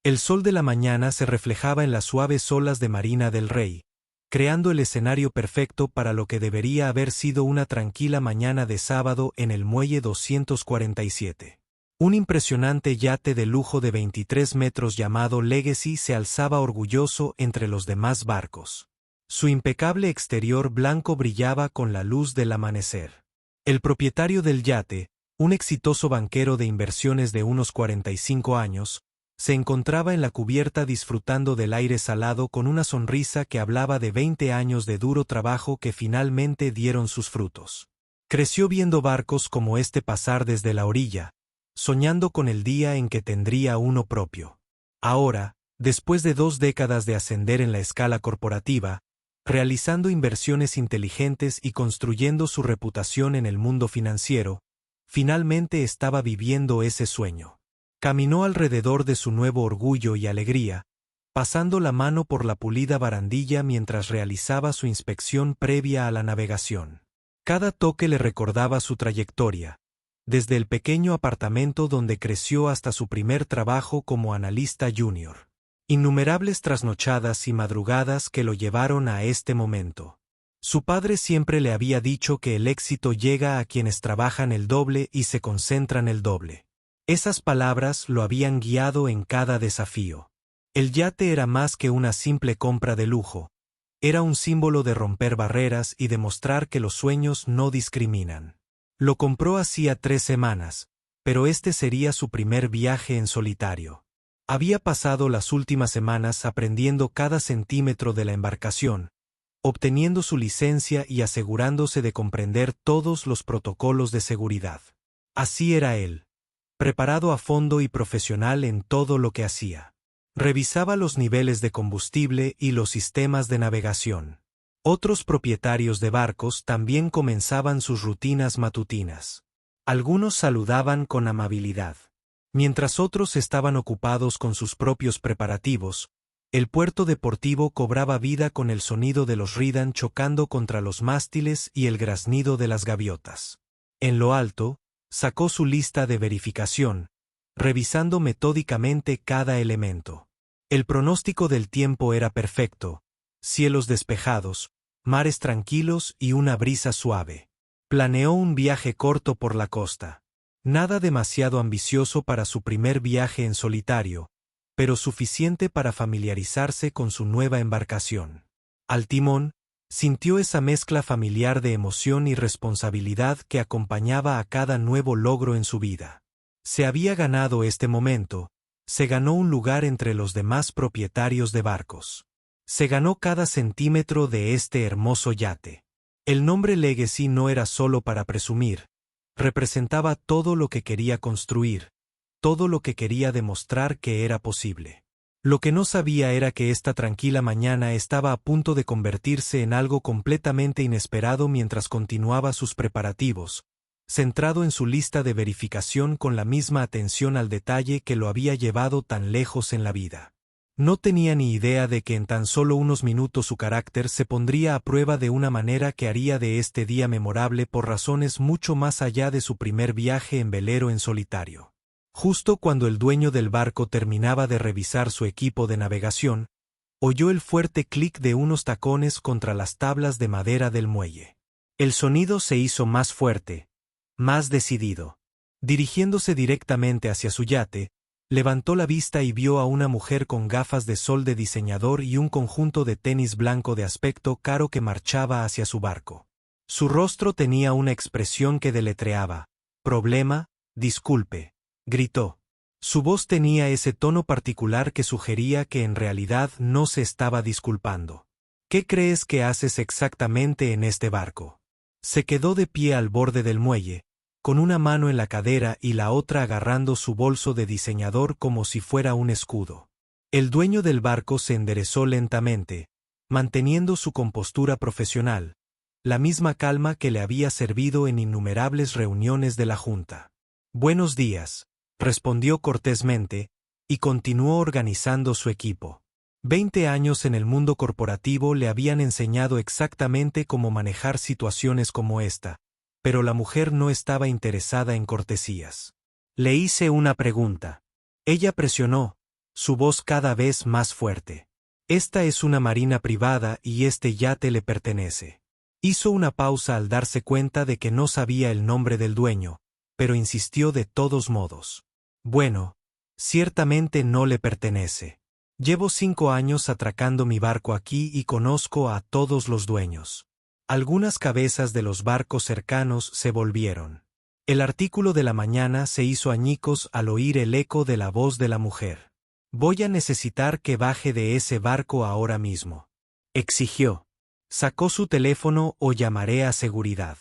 El sol de la mañana se reflejaba en las suaves olas de Marina del Rey, creando el escenario perfecto para lo que debería haber sido una tranquila mañana de sábado en el muelle 247. Un impresionante yate de lujo de 23 metros llamado Legacy se alzaba orgulloso entre los demás barcos. Su impecable exterior blanco brillaba con la luz del amanecer. El propietario del yate, un exitoso banquero de inversiones de unos 45 años, se encontraba en la cubierta disfrutando del aire salado con una sonrisa que hablaba de 20 años de duro trabajo que finalmente dieron sus frutos. Creció viendo barcos como este pasar desde la orilla, soñando con el día en que tendría uno propio. Ahora, después de 2 décadas de ascender en la escala corporativa, realizando inversiones inteligentes y construyendo su reputación en el mundo financiero, finalmente estaba viviendo ese sueño. Caminó alrededor de su nuevo orgullo y alegría, pasando la mano por la pulida barandilla mientras realizaba su inspección previa a la navegación. Cada toque le recordaba su trayectoria, desde el pequeño apartamento donde creció hasta su primer trabajo como analista junior. Innumerables trasnochadas y madrugadas que lo llevaron a este momento. Su padre siempre le había dicho que el éxito llega a quienes trabajan el doble y se concentran el doble. Esas palabras lo habían guiado en cada desafío. El yate era más que una simple compra de lujo. Era un símbolo de romper barreras y demostrar que los sueños no discriminan. Lo compró hacía 3 semanas, pero este sería su primer viaje en solitario. Había pasado las últimas semanas aprendiendo cada centímetro de la embarcación, obteniendo su licencia y asegurándose de comprender todos los protocolos de seguridad. Así era él, preparado a fondo y profesional en todo lo que hacía. Revisaba los niveles de combustible y los sistemas de navegación. Otros propietarios de barcos también comenzaban sus rutinas matutinas. Algunos saludaban con amabilidad. Mientras otros estaban ocupados con sus propios preparativos, el puerto deportivo cobraba vida con el sonido de los ridan chocando contra los mástiles y el graznido de las gaviotas. En lo alto, sacó su lista de verificación, revisando metódicamente cada elemento. El pronóstico del tiempo era perfecto, cielos despejados, mares tranquilos y una brisa suave. Planeó un viaje corto por la costa. Nada demasiado ambicioso para su primer viaje en solitario, pero suficiente para familiarizarse con su nueva embarcación. Al timón, sintió esa mezcla familiar de emoción y responsabilidad que acompañaba a cada nuevo logro en su vida. Se había ganado este momento, se ganó un lugar entre los demás propietarios de barcos. Se ganó cada centímetro de este hermoso yate. El nombre Legacy no era solo para presumir, representaba todo lo que quería construir, todo lo que quería demostrar que era posible. Lo que no sabía era que esta tranquila mañana estaba a punto de convertirse en algo completamente inesperado mientras continuaba sus preparativos, centrado en su lista de verificación con la misma atención al detalle que lo había llevado tan lejos en la vida. No tenía ni idea de que en tan solo unos minutos su carácter se pondría a prueba de una manera que haría de este día memorable por razones mucho más allá de su primer viaje en velero en solitario. Justo cuando el dueño del barco terminaba de revisar su equipo de navegación, oyó el fuerte clic de unos tacones contra las tablas de madera del muelle. El sonido se hizo más fuerte, más decidido. Dirigiéndose directamente hacia su yate, levantó la vista y vio a una mujer con gafas de sol de diseñador y un conjunto de tenis blanco de aspecto caro que marchaba hacia su barco. Su rostro tenía una expresión que deletreaba: «Problema, disculpe», gritó. Su voz tenía ese tono particular que sugería que en realidad no se estaba disculpando. «¿Qué crees que haces exactamente en este barco?» Se quedó de pie al borde del muelle, con una mano en la cadera y la otra agarrando su bolso de diseñador como si fuera un escudo. El dueño del barco se enderezó lentamente, manteniendo su compostura profesional, la misma calma que le había servido en innumerables reuniones de la junta. «Buenos días», respondió cortésmente, y continuó organizando su equipo. 20 años en el mundo corporativo le habían enseñado exactamente cómo manejar situaciones como esta, pero la mujer no estaba interesada en cortesías. «Le hice una pregunta». Ella presionó, su voz cada vez más fuerte. Esta es una marina privada y este yate le pertenece. Hizo una pausa al darse cuenta de que no sabía el nombre del dueño, pero insistió de todos modos. Bueno, ciertamente no le pertenece. Llevo 5 años atracando mi barco aquí y conozco a todos los dueños. Algunas cabezas de los barcos cercanos se volvieron. El artículo de la mañana se hizo añicos al oír el eco de la voz de la mujer. Voy a necesitar que baje de ese barco ahora mismo. Exigió. Sacó su teléfono o llamaré a seguridad.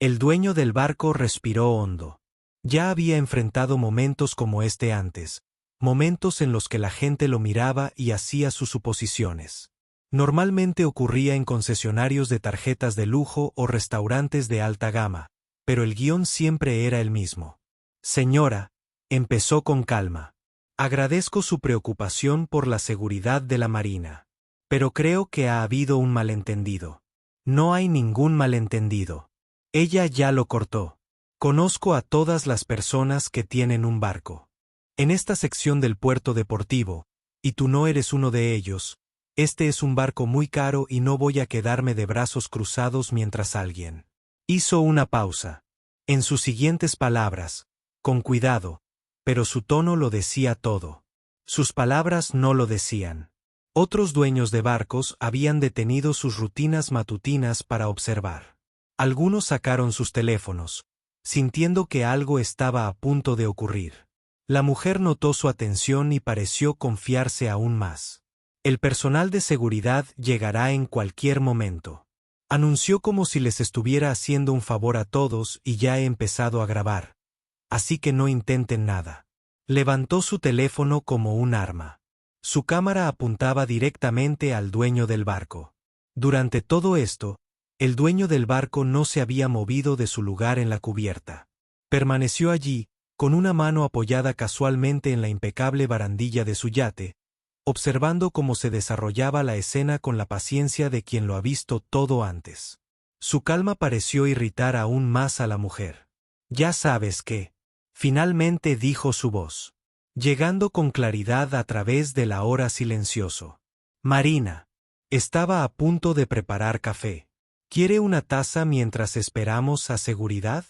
El dueño del barco respiró hondo. Ya había enfrentado momentos como este antes, momentos en los que la gente lo miraba y hacía sus suposiciones. Normalmente ocurría en concesionarios de tarjetas de lujo o restaurantes de alta gama, pero el guión siempre era el mismo. Señora, empezó con calma. Agradezco su preocupación por la seguridad de la Marina. Pero creo que ha habido un malentendido. No hay ningún malentendido. Ella ya lo cortó. Conozco a todas las personas que tienen un barco. En esta sección del puerto deportivo, y tú no eres uno de ellos, este es un barco muy caro y no voy a quedarme de brazos cruzados mientras alguien. Hizo una pausa. En sus siguientes palabras, con cuidado, pero su tono lo decía todo. Sus palabras no lo decían. Otros dueños de barcos habían detenido sus rutinas matutinas para observar. Algunos sacaron sus teléfonos, sintiendo que algo estaba a punto de ocurrir. La mujer notó su atención y pareció confiarse aún más. El personal de seguridad llegará en cualquier momento. Anunció como si les estuviera haciendo un favor a todos y ya he empezado a grabar. Así que no intenten nada. Levantó su teléfono como un arma. Su cámara apuntaba directamente al dueño del barco. Durante todo esto, el dueño del barco no se había movido de su lugar en la cubierta. Permaneció allí, con una mano apoyada casualmente en la impecable barandilla de su yate, observando cómo se desarrollaba la escena con la paciencia de quien lo ha visto todo antes. Su calma pareció irritar aún más a la mujer. Ya sabes qué. Finalmente dijo su voz, llegando con claridad a través del ahora silencioso. Marina. Estaba a punto de preparar café. ¿Quiere una taza mientras esperamos a seguridad?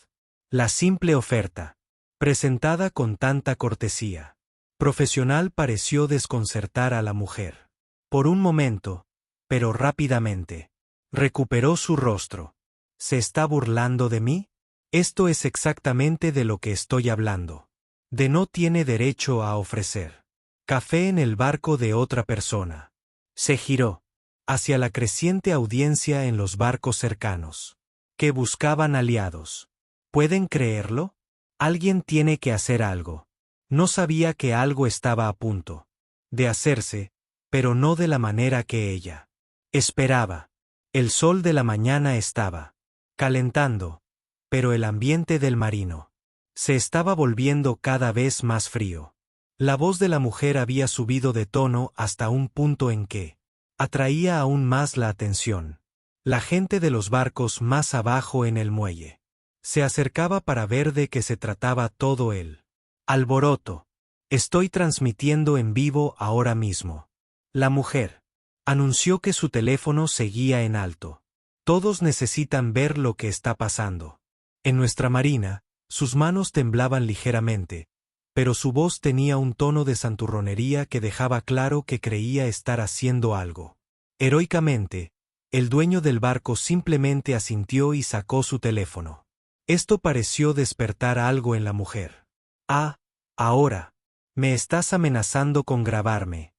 La simple oferta, presentada con tanta cortesía profesional, pareció desconcertar a la mujer. Por un momento, pero rápidamente, recuperó su rostro. ¿Se está burlando de mí? Esto es exactamente de lo que estoy hablando. De no tiene derecho a ofrecer café en el barco de otra persona. Se giró hacia la creciente audiencia en los barcos cercanos, que buscaban aliados. ¿Pueden creerlo? Alguien tiene que hacer algo. No sabía que algo estaba a punto de hacerse, pero no de la manera que ella esperaba. El sol de la mañana estaba calentando, pero el ambiente del marino se estaba volviendo cada vez más frío. La voz de la mujer había subido de tono hasta un punto en que atraía aún más la atención. La gente de los barcos más abajo en el muelle se acercaba para ver de qué se trataba todo el alboroto. Estoy transmitiendo en vivo ahora mismo. La mujer anunció que su teléfono seguía en alto. Todos necesitan ver lo que está pasando. En nuestra marina, sus manos temblaban ligeramente, pero su voz tenía un tono de santurronería que dejaba claro que creía estar haciendo algo. Heroicamente, el dueño del barco simplemente asintió y sacó su teléfono. Esto pareció despertar algo en la mujer. Ah, ahora. Me estás amenazando con grabarme,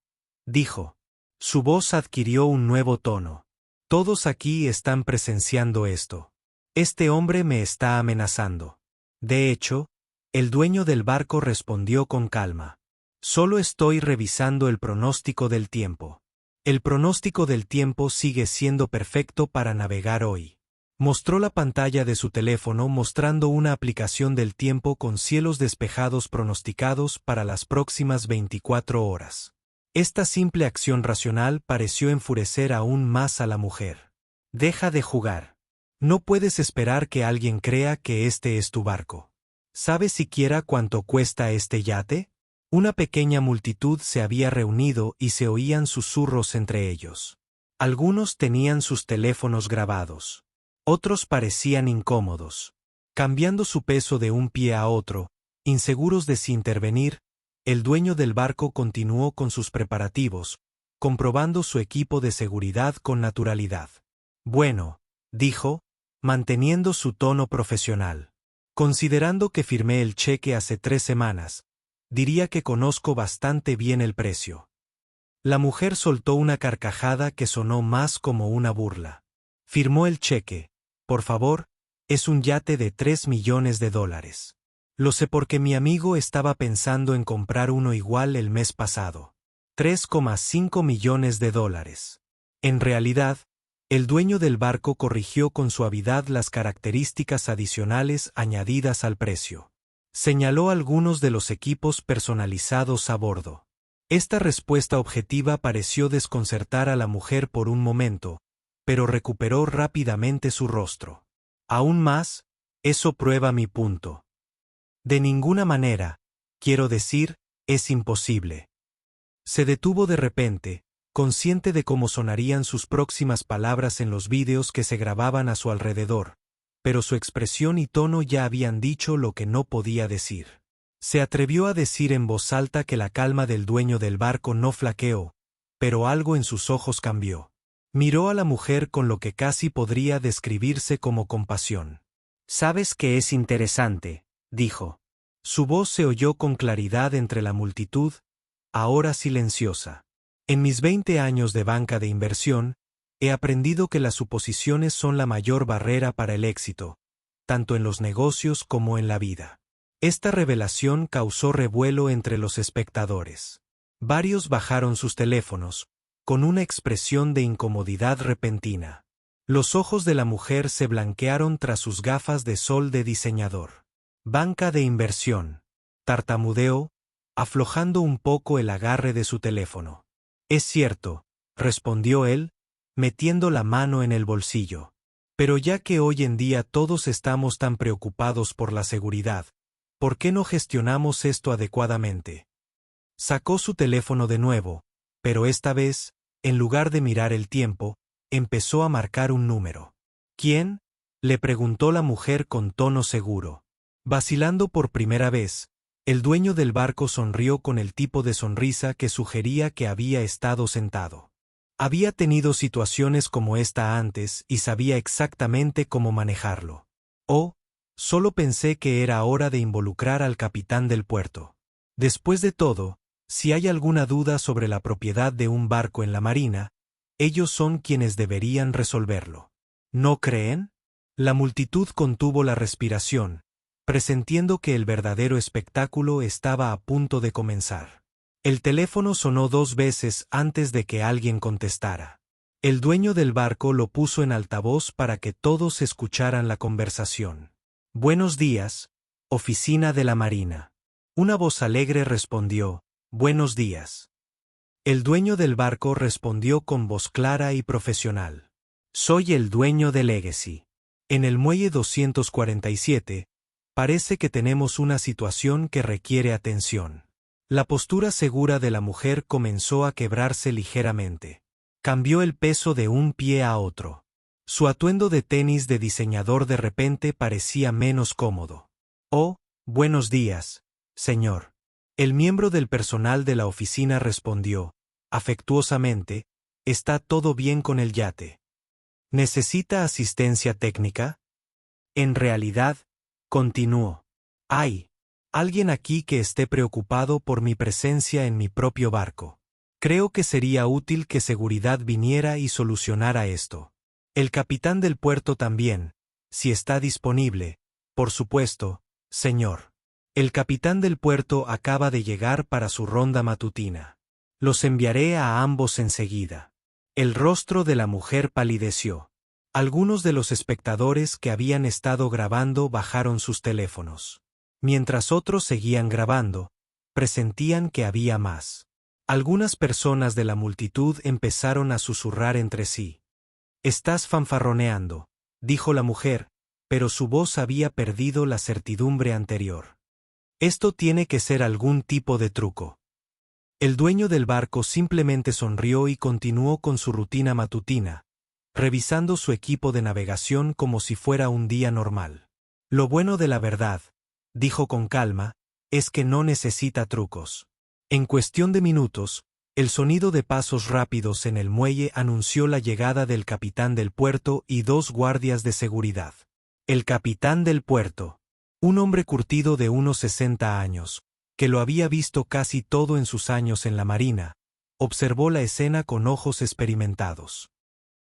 dijo. Su voz adquirió un nuevo tono. Todos aquí están presenciando esto. Este hombre me está amenazando. De hecho, el dueño del barco respondió con calma. Solo estoy revisando el pronóstico del tiempo. El pronóstico del tiempo sigue siendo perfecto para navegar hoy. Mostró la pantalla de su teléfono mostrando una aplicación del tiempo con cielos despejados pronosticados para las próximas 24 horas. Esta simple acción racional pareció enfurecer aún más a la mujer. Deja de jugar. No puedes esperar que alguien crea que este es tu barco. ¿Sabes siquiera cuánto cuesta este yate? Una pequeña multitud se había reunido y se oían susurros entre ellos. Algunos tenían sus teléfonos grabados. Otros parecían incómodos. Cambiando su peso de un pie a otro, inseguros de si intervenir, el dueño del barco continuó con sus preparativos, comprobando su equipo de seguridad con naturalidad. Bueno, dijo, manteniendo su tono profesional. Considerando que firmé el cheque hace 3 semanas, diría que conozco bastante bien el precio. La mujer soltó una carcajada que sonó más como una burla. Firmó el cheque. Por favor, es un yate de $3 millones. Lo sé porque mi amigo estaba pensando en comprar uno igual el mes pasado. $3,5 millones. En realidad, el dueño del barco corrigió con suavidad las características adicionales añadidas al precio. Señaló algunos de los equipos personalizados a bordo. Esta respuesta objetiva pareció desconcertar a la mujer por un momento, pero recuperó rápidamente su rostro. Aún más, eso prueba mi punto. De ninguna manera, quiero decir, es imposible. Se detuvo de repente, consciente de cómo sonarían sus próximas palabras en los vídeos que se grababan a su alrededor, pero su expresión y tono ya habían dicho lo que no podía decir. Se atrevió a decir en voz alta que la calma del dueño del barco no flaqueó, pero algo en sus ojos cambió. Miró a la mujer con lo que casi podría describirse como compasión. «Sabes que es interesante», dijo. Su voz se oyó con claridad entre la multitud, ahora silenciosa. En mis 20 años de banca de inversión, he aprendido que las suposiciones son la mayor barrera para el éxito, tanto en los negocios como en la vida. Esta revelación causó revuelo entre los espectadores. Varios bajaron sus teléfonos, con una expresión de incomodidad repentina. Los ojos de la mujer se blanquearon tras sus gafas de sol de diseñador. Banca de inversión, tartamudeó, aflojando un poco el agarre de su teléfono. Es cierto, respondió él, metiendo la mano en el bolsillo. Pero ya que hoy en día todos estamos tan preocupados por la seguridad, ¿por qué no gestionamos esto adecuadamente? Sacó su teléfono de nuevo, pero esta vez, en lugar de mirar el tiempo, empezó a marcar un número. ¿Quién?, le preguntó la mujer con tono seguro. Vacilando por primera vez, el dueño del barco sonrió con el tipo de sonrisa que sugería que había estado sentado. Había tenido situaciones como esta antes y sabía exactamente cómo manejarlo. Oh, solo pensé que era hora de involucrar al capitán del puerto. Después de todo, si hay alguna duda sobre la propiedad de un barco en la marina, ellos son quienes deberían resolverlo. ¿No creen? La multitud contuvo la respiración, presentiendo que el verdadero espectáculo estaba a punto de comenzar. El teléfono sonó 2 veces antes de que alguien contestara. El dueño del barco lo puso en altavoz para que todos escucharan la conversación. «Buenos días, oficina de la Marina». Una voz alegre respondió, «Buenos días». El dueño del barco respondió con voz clara y profesional. «Soy el dueño de Legacy. En el muelle 247, parece que tenemos una situación que requiere atención». La postura segura de la mujer comenzó a quebrarse ligeramente. Cambió el peso de un pie a otro. Su atuendo de tenis de diseñador de repente parecía menos cómodo. «Oh, buenos días, señor». El miembro del personal de la oficina respondió, afectuosamente, «¿Está todo bien con el yate? ¿Necesita asistencia técnica?» En realidad, continuó, «hay alguien aquí que esté preocupado por mi presencia en mi propio barco. Creo que sería útil que seguridad viniera y solucionara esto. El capitán del puerto también, si está disponible, por supuesto, señor». El capitán del puerto acaba de llegar para su ronda matutina. «Los enviaré a ambos enseguida». El rostro de la mujer palideció. Algunos de los espectadores que habían estado grabando bajaron sus teléfonos. Mientras otros seguían grabando, presentían que había más. Algunas personas de la multitud empezaron a susurrar entre sí. «Estás fanfarroneando», dijo la mujer, pero su voz había perdido la certidumbre anterior. Esto tiene que ser algún tipo de truco. El dueño del barco simplemente sonrió y continuó con su rutina matutina, revisando su equipo de navegación como si fuera un día normal. Lo bueno de la verdad, dijo con calma, es que no necesita trucos. En cuestión de minutos, el sonido de pasos rápidos en el muelle anunció la llegada del capitán del puerto y 2 guardias de seguridad. El capitán del puerto, un hombre curtido de unos 60 años, que lo había visto casi todo en sus años en la marina, observó la escena con ojos experimentados.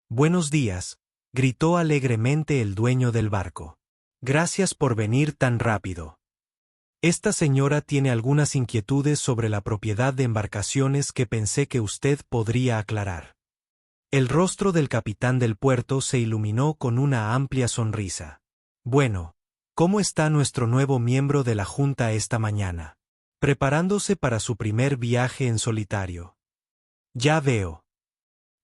«Buenos días», gritó alegremente el dueño del barco. «Gracias por venir tan rápido. Esta señora tiene algunas inquietudes sobre la propiedad de embarcaciones que pensé que usted podría aclarar». El rostro del capitán del puerto se iluminó con una amplia sonrisa. «Bueno, ¿cómo está nuestro nuevo miembro de la Junta esta mañana? Preparándose para su primer viaje en solitario». «Ya veo».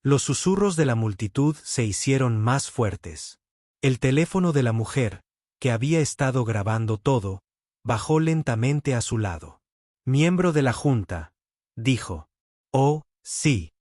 Los susurros de la multitud se hicieron más fuertes. El teléfono de la mujer, que había estado grabando todo, bajó lentamente a su lado. «Miembro de la Junta», dijo. «Oh, sí».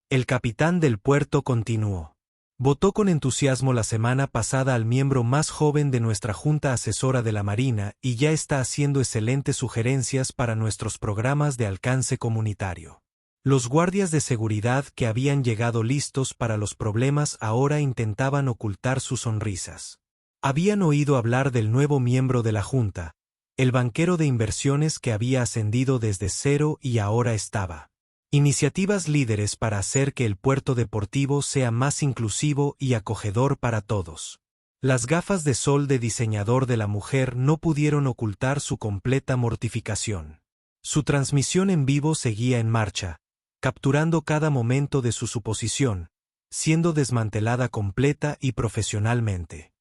El capitán del puerto continuó. «Votó con entusiasmo la semana pasada al miembro más joven de nuestra Junta Asesora de la Marina y ya está haciendo excelentes sugerencias para nuestros programas de alcance comunitario». Los guardias de seguridad que habían llegado listos para los problemas ahora intentaban ocultar sus sonrisas. Habían oído hablar del nuevo miembro de la Junta, el banquero de inversiones que había ascendido desde cero y ahora estaba. Iniciativas líderes para hacer que el puerto deportivo sea más inclusivo y acogedor para todos. Las gafas de sol de diseñador de la mujer no pudieron ocultar su completa mortificación. Su transmisión en vivo seguía en marcha, capturando cada momento de su suposición, siendo desmantelada completa y profesionalmente.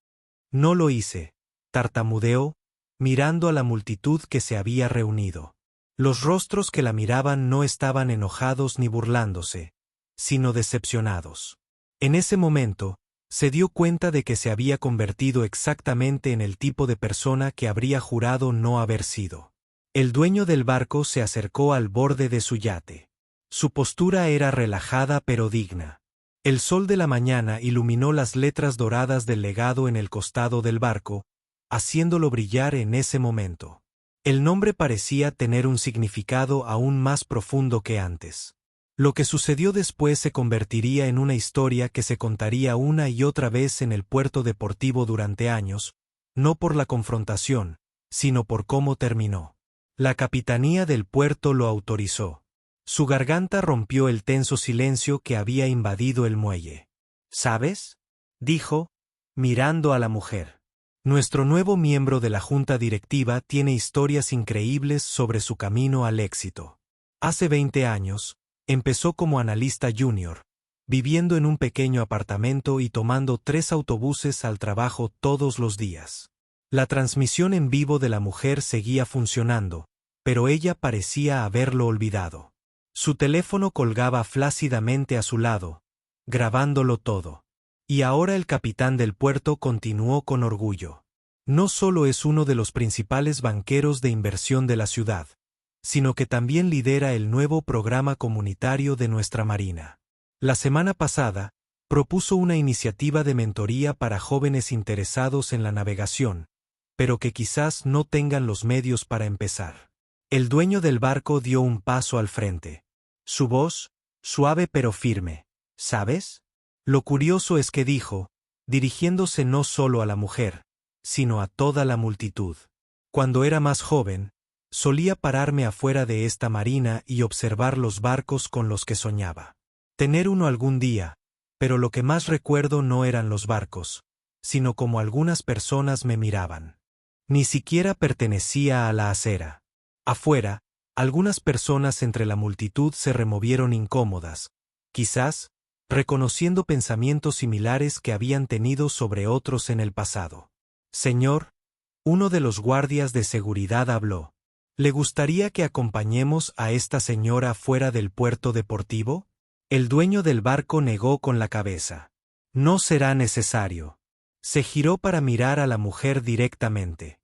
«No lo hice», tartamudeó, mirando a la multitud que se había reunido. Los rostros que la miraban no estaban enojados ni burlándose, sino decepcionados. En ese momento, se dio cuenta de que se había convertido exactamente en el tipo de persona que habría jurado no haber sido. El dueño del barco se acercó al borde de su yate. Su postura era relajada pero digna. El sol de la mañana iluminó las letras doradas del legado en el costado del barco, haciéndolo brillar en ese momento. El nombre parecía tener un significado aún más profundo que antes. Lo que sucedió después se convertiría en una historia que se contaría una y otra vez en el puerto deportivo durante años, no por la confrontación, sino por cómo terminó. La capitanía del puerto lo autorizó. Su garganta rompió el tenso silencio que había invadido el muelle. «¿Sabes?», dijo, mirando a la mujer. «Nuestro nuevo miembro de la junta directiva tiene historias increíbles sobre su camino al éxito. Hace 20 años, empezó como analista junior, viviendo en un pequeño apartamento y tomando 3 autobuses al trabajo todos los días. La transmisión en vivo de la mujer seguía funcionando, pero ella parecía haberlo olvidado. Su teléfono colgaba flácidamente a su lado, grabándolo todo. Y ahora el capitán del puerto continuó con orgullo. No solo es uno de los principales banqueros de inversión de la ciudad, sino que también lidera el nuevo programa comunitario de nuestra marina. La semana pasada, propuso una iniciativa de mentoría para jóvenes interesados en la navegación, pero que quizás no tengan los medios para empezar. El dueño del barco dio un paso al frente. Su voz, suave pero firme. «¿Sabes?». Lo curioso es que dijo, dirigiéndose no solo a la mujer, sino a toda la multitud. «Cuando era más joven, solía pararme afuera de esta marina y observar los barcos con los que soñaba. Tener uno algún día, pero lo que más recuerdo no eran los barcos, sino como algunas personas me miraban. Ni siquiera pertenecía a la acera. Afuera, algunas personas entre la multitud se removieron incómodas, quizás, reconociendo pensamientos similares que habían tenido sobre otros en el pasado. «Señor», uno de los guardias de seguridad habló, «¿le gustaría que acompañemos a esta señora fuera del puerto deportivo?». El dueño del barco negó con la cabeza. «No será necesario». Se giró para mirar a la mujer directamente.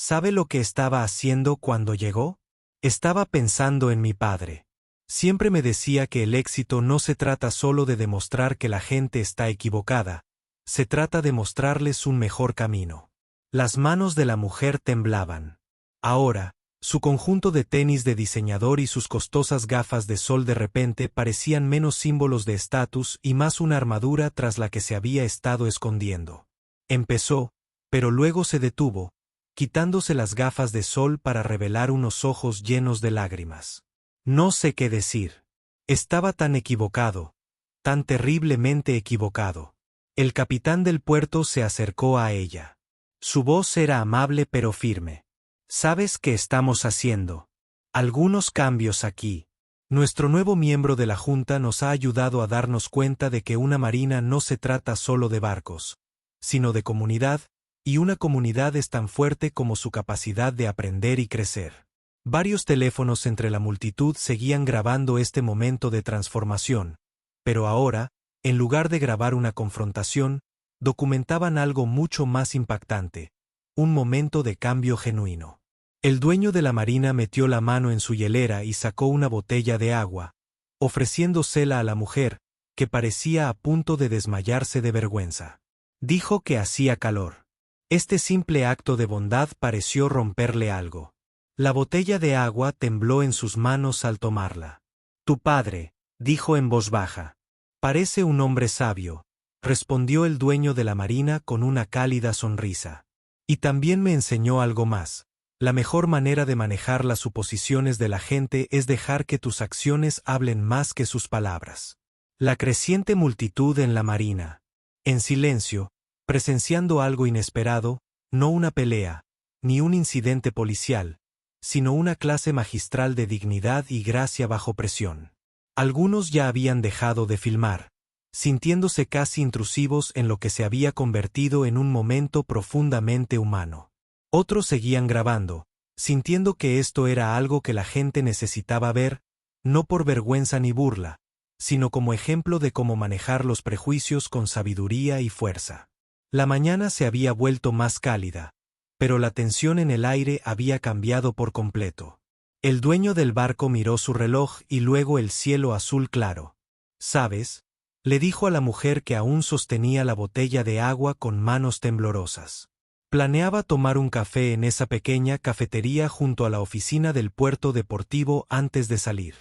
¿Sabe lo que estaba haciendo cuando llegó? Estaba pensando en mi padre. Siempre me decía que el éxito no se trata solo de demostrar que la gente está equivocada, se trata de mostrarles un mejor camino. Las manos de la mujer temblaban. Ahora, su conjunto de tenis de diseñador y sus costosas gafas de sol de repente parecían menos símbolos de estatus y más una armadura tras la que se había estado escondiendo. Empezó, pero luego se detuvo, quitándose las gafas de sol para revelar unos ojos llenos de lágrimas. No sé qué decir. Estaba tan equivocado, tan terriblemente equivocado. El capitán del puerto se acercó a ella. Su voz era amable pero firme. ¿Sabes qué estamos haciendo? Algunos cambios aquí. Nuestro nuevo miembro de la Junta nos ha ayudado a darnos cuenta de que una marina no se trata solo de barcos, sino de comunidad, y una comunidad es tan fuerte como su capacidad de aprender y crecer. Varios teléfonos entre la multitud seguían grabando este momento de transformación, pero ahora, en lugar de grabar una confrontación, documentaban algo mucho más impactante, un momento de cambio genuino. El dueño de la marina metió la mano en su hielera y sacó una botella de agua, ofreciéndosela a la mujer, que parecía a punto de desmayarse de vergüenza. Dijo que hacía calor. Este simple acto de bondad pareció romperle algo. La botella de agua tembló en sus manos al tomarla. Tu padre, dijo en voz baja. Parece un hombre sabio, respondió el dueño de la marina con una cálida sonrisa. Y también me enseñó algo más. La mejor manera de manejar las suposiciones de la gente es dejar que tus acciones hablen más que sus palabras. La creciente multitud en la marina. En silencio, presenciando algo inesperado, no una pelea, ni un incidente policial, sino una clase magistral de dignidad y gracia bajo presión. Algunos ya habían dejado de filmar, sintiéndose casi intrusivos en lo que se había convertido en un momento profundamente humano. Otros seguían grabando, sintiendo que esto era algo que la gente necesitaba ver, no por vergüenza ni burla, sino como ejemplo de cómo manejar los prejuicios con sabiduría y fuerza. La mañana se había vuelto más cálida, pero la tensión en el aire había cambiado por completo. El dueño del barco miró su reloj y luego el cielo azul claro. ¿Sabes?, le dijo a la mujer que aún sostenía la botella de agua con manos temblorosas. Planeaba tomar un café en esa pequeña cafetería junto a la oficina del puerto deportivo antes de salir.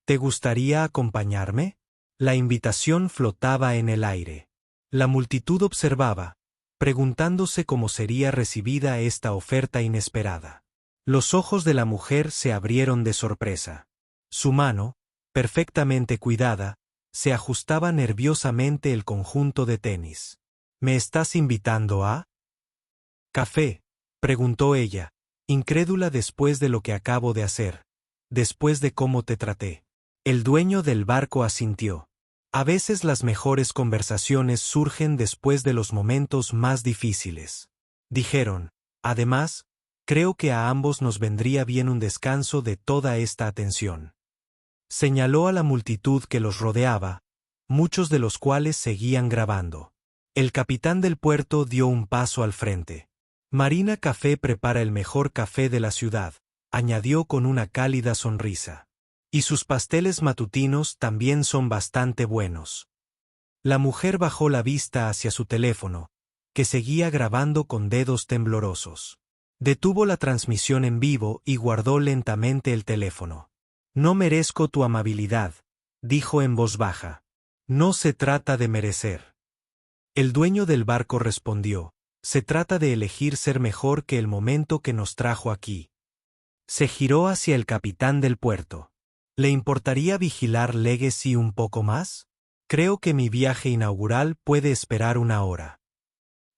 ¿Te gustaría acompañarme? La invitación flotaba en el aire. La multitud observaba, preguntándose cómo sería recibida esta oferta inesperada. Los ojos de la mujer se abrieron de sorpresa. Su mano, perfectamente cuidada, se ajustaba nerviosamente el conjunto de tenis. ¿Me estás invitando a café?, preguntó ella, incrédula después de lo que acabo de hacer, después de cómo te traté. El dueño del barco asintió. A veces las mejores conversaciones surgen después de los momentos más difíciles. Dijeron, además, creo que a ambos nos vendría bien un descanso de toda esta atención. Señaló a la multitud que los rodeaba, muchos de los cuales seguían grabando. El capitán del puerto dio un paso al frente. Marina Café prepara el mejor café de la ciudad, añadió con una cálida sonrisa. Y sus pasteles matutinos también son bastante buenos. La mujer bajó la vista hacia su teléfono, que seguía grabando con dedos temblorosos. Detuvo la transmisión en vivo y guardó lentamente el teléfono. No merezco tu amabilidad, dijo en voz baja. No se trata de merecer. El dueño del barco respondió, se trata de elegir ser mejor que el momento que nos trajo aquí. Se giró hacia el capitán del puerto. ¿Le importaría vigilar Legacy un poco más? Creo que mi viaje inaugural puede esperar una hora.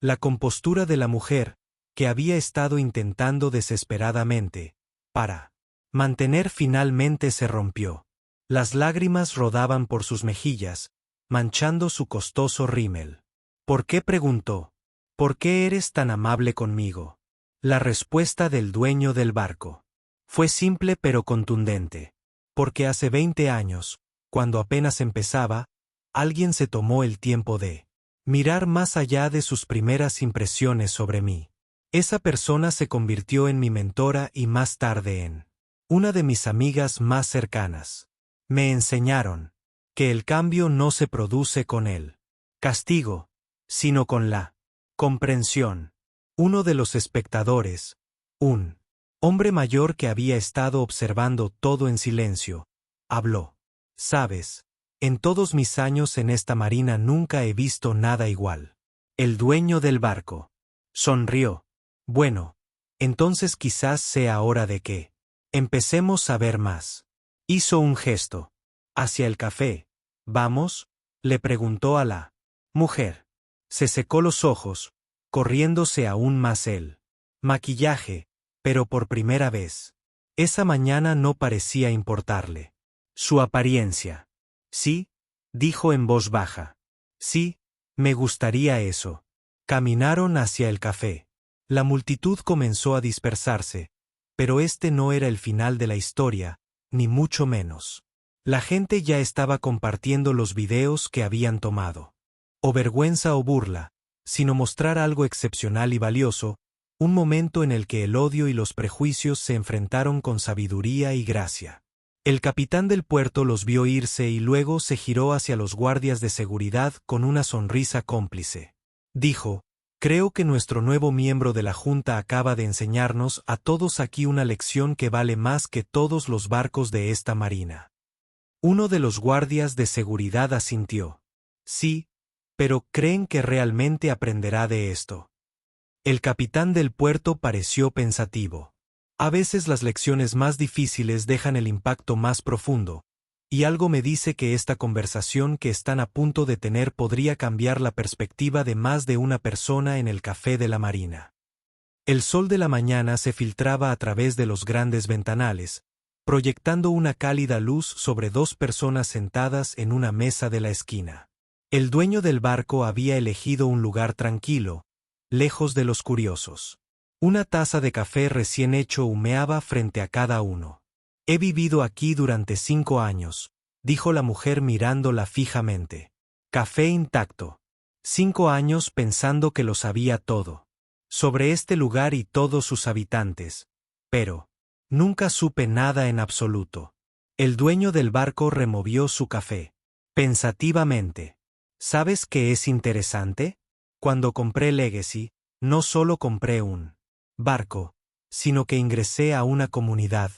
La compostura de la mujer, que había estado intentando desesperadamente, para mantener finalmente se rompió. Las lágrimas rodaban por sus mejillas, manchando su costoso rímel. ¿Por qué?, preguntó. ¿Por qué eres tan amable conmigo? La respuesta del dueño del barco fue simple pero contundente. Porque hace 20 años, cuando apenas empezaba, alguien se tomó el tiempo de mirar más allá de sus primeras impresiones sobre mí. Esa persona se convirtió en mi mentora y más tarde en una de mis amigas más cercanas. Me enseñaron que el cambio no se produce con el castigo, sino con la comprensión. Uno de los espectadores, un hombre mayor que había estado observando todo en silencio, habló. Sabes, en todos mis años en esta marina nunca he visto nada igual. El dueño del barco sonrió. Bueno, entonces quizás sea hora de que empecemos a ver más. Hizo un gesto hacia el café. ¿Vamos?, le preguntó a la mujer. Se secó los ojos, corriéndose aún más el maquillaje, pero por primera vez. Esa mañana no parecía importarle su apariencia. Sí, dijo en voz baja. Sí, me gustaría eso. Caminaron hacia el café. La multitud comenzó a dispersarse, pero este no era el final de la historia, ni mucho menos. La gente ya estaba compartiendo los videos que habían tomado. O vergüenza o burla, sino mostrar algo excepcional y valioso, un momento en el que el odio y los prejuicios se enfrentaron con sabiduría y gracia. El capitán del puerto los vio irse y luego se giró hacia los guardias de seguridad con una sonrisa cómplice. Dijo: creo que nuestro nuevo miembro de la Junta acaba de enseñarnos a todos aquí una lección que vale más que todos los barcos de esta marina. Uno de los guardias de seguridad asintió. Sí, pero ¿creen que realmente aprenderá de esto? El capitán del puerto pareció pensativo. A veces las lecciones más difíciles dejan el impacto más profundo, y algo me dice que esta conversación que están a punto de tener podría cambiar la perspectiva de más de una persona en el café de la marina. El sol de la mañana se filtraba a través de los grandes ventanales, proyectando una cálida luz sobre dos personas sentadas en una mesa de la esquina. El dueño del barco había elegido un lugar tranquilo, lejos de los curiosos. Una taza de café recién hecho humeaba frente a cada uno. He vivido aquí durante 5 años, dijo la mujer mirándola fijamente. Café intacto. 5 años pensando que lo sabía todo. Sobre este lugar y todos sus habitantes. Pero nunca supe nada en absoluto. El dueño del barco removió su café. Pensativamente. ¿Sabes qué es interesante? Cuando compré Legacy, no solo compré un barco, sino que ingresé a una comunidad.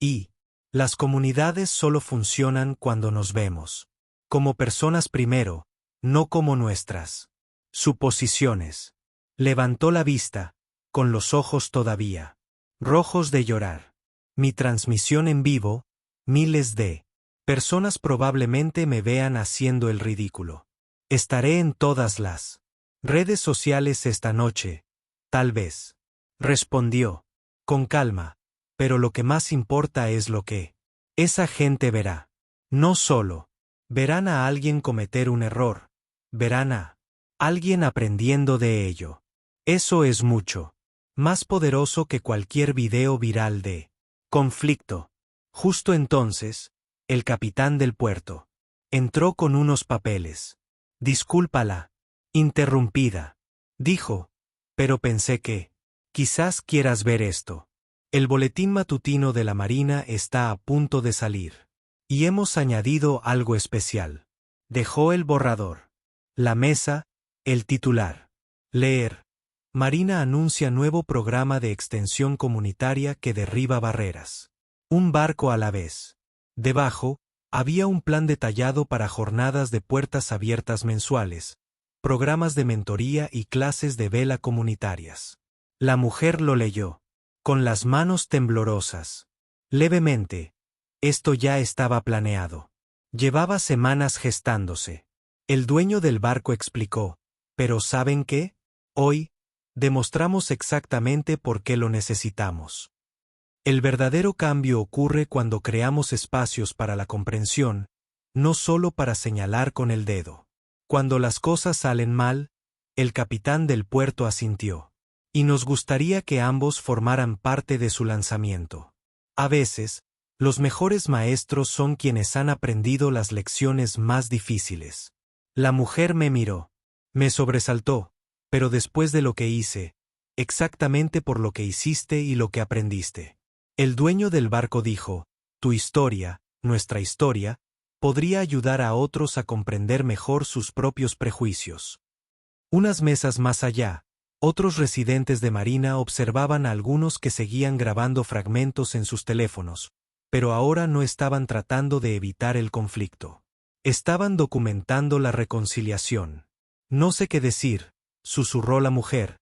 Y las comunidades solo funcionan cuando nos vemos como personas primero, no como nuestras suposiciones. Levantó la vista, con los ojos todavía rojos de llorar. Mi transmisión en vivo, miles de personas probablemente me vean haciendo el ridículo. Estaré en todas las redes sociales esta noche, tal vez. Respondió, con calma, pero lo que más importa es lo que esa gente verá. No solo verán a alguien cometer un error, verán a alguien aprendiendo de ello. Eso es mucho más poderoso que cualquier video viral de conflicto. Justo entonces, el capitán del puerto entró con unos papeles. Discúlpala interrumpida, dijo, pero pensé que quizás quieras ver esto. El boletín matutino de la Marina está a punto de salir. Y hemos añadido algo especial. Dejó el borrador. La mesa, el titular. Leer. Marina anuncia nuevo programa de extensión comunitaria que derriba barreras. Un barco a la vez. Debajo, había un plan detallado para jornadas de puertas abiertas mensuales, programas de mentoría y clases de vela comunitarias. La mujer lo leyó, con las manos temblorosas. Levemente. Esto ya estaba planeado. Llevaba semanas gestándose. El dueño del barco explicó, pero ¿saben qué? Hoy, demostramos exactamente por qué lo necesitamos. El verdadero cambio ocurre cuando creamos espacios para la comprensión, no solo para señalar con el dedo. Cuando las cosas salen mal, el capitán del puerto asintió. Y nos gustaría que ambos formaran parte de su lanzamiento. A veces, los mejores maestros son quienes han aprendido las lecciones más difíciles. La mujer me miró. Me sobresaltó, pero después de lo que hice, exactamente por lo que hiciste y lo que aprendiste. El dueño del barco dijo, tu historia, nuestra historia, podría ayudar a otros a comprender mejor sus propios prejuicios. Unas mesas más allá, otros residentes de Marina observaban a algunos que seguían grabando fragmentos en sus teléfonos, pero ahora no estaban tratando de evitar el conflicto. Estaban documentando la reconciliación. No sé qué decir, susurró la mujer,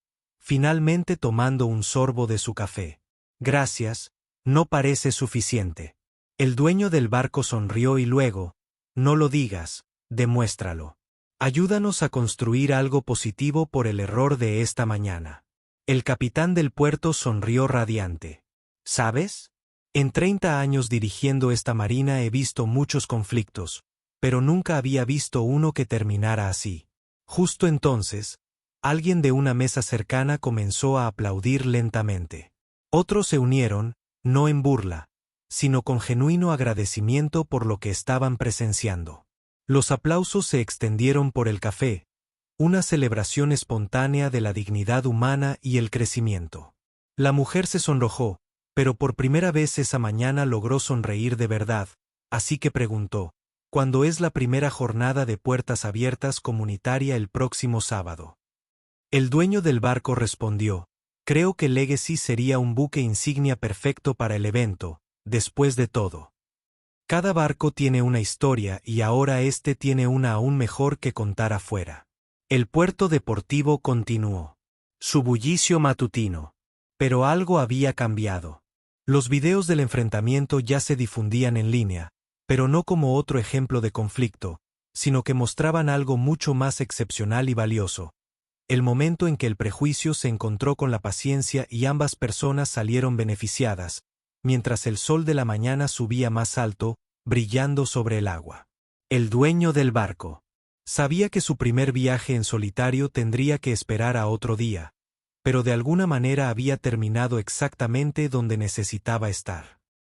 finalmente tomando un sorbo de su café. Gracias, no parece suficiente. El dueño del barco sonrió y luego, no lo digas, demuéstralo. Ayúdanos a construir algo positivo por el error de esta mañana. El capitán del puerto sonrió radiante. ¿Sabes? En 30 años dirigiendo esta marina he visto muchos conflictos, pero nunca había visto uno que terminara así. Justo entonces, alguien de una mesa cercana comenzó a aplaudir lentamente. Otros se unieron, no en burla, sino con genuino agradecimiento por lo que estaban presenciando. Los aplausos se extendieron por el café, una celebración espontánea de la dignidad humana y el crecimiento. La mujer se sonrojó, pero por primera vez esa mañana logró sonreír de verdad, así que preguntó, ¿cuándo es la primera jornada de puertas abiertas comunitaria el próximo sábado? El dueño del barco respondió, creo que Legacy sería un buque insignia perfecto para el evento, después de todo. Cada barco tiene una historia y ahora este tiene una aún mejor que contar afuera. El puerto deportivo continuó. Su bullicio matutino. Pero algo había cambiado. Los videos del enfrentamiento ya se difundían en línea, pero no como otro ejemplo de conflicto, sino que mostraban algo mucho más excepcional y valioso. El momento en que el prejuicio se encontró con la paciencia y ambas personas salieron beneficiadas, mientras el sol de la mañana subía más alto, brillando sobre el agua. El dueño del barco sabía que su primer viaje en solitario tendría que esperar a otro día, pero de alguna manera había terminado exactamente donde necesitaba estar.